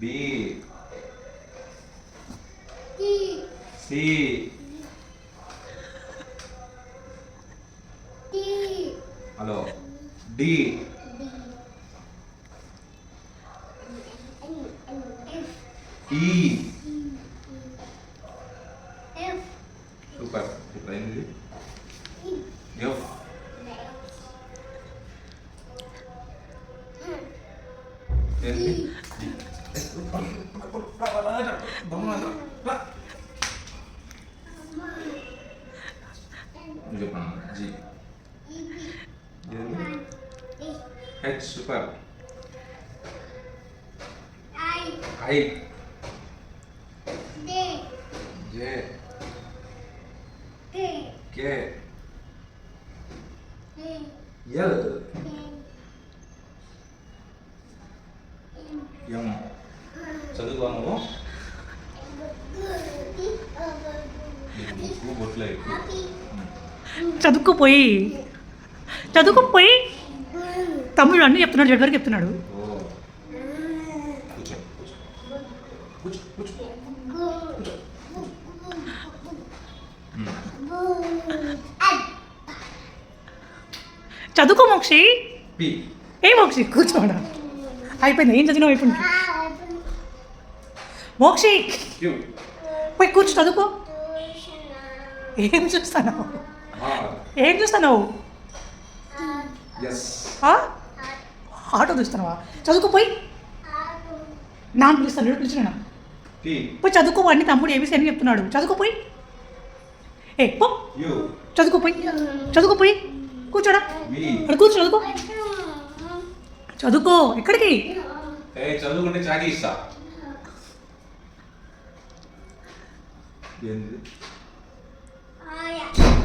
B. C. Hello D. E. Super ఇప్పుడు అయింది F. ఏంటి చెప్పండి G. H. Super I. J. K. L. M. చదువుకో నువ్వు బొట్లే చదువుకుపోయి తమ్ముడు అన్నీ చెప్తున్నాడు, జడ్ వరకు చెప్తున్నాడు. చదువుకో మోక్షి. ఏ మోక్షి కూర్చోడా, అయిపోయింది. ఏం చదివినావు అయిపోయింది. మోక్షి పోయి కూర్చో, చదువుకో. ఏం చూస్తున్నావు? ఆటో చూస్తున్నావా? చదువుకోపోయి. నాన్న పిలుస్తాను, పిలిచిన పోయి చదువుకో. అన్ని తమ్ముడు ఏబీసీ అని చెప్తున్నాడు. చదువుకోపోయి. ఏ పో, చదువుకోపోయి కూర్చోడా. కూర్చో, చదువుకో. చదువుకో. ఎక్కడికి? చదువుకుంటే చాకీ ఇస్తా.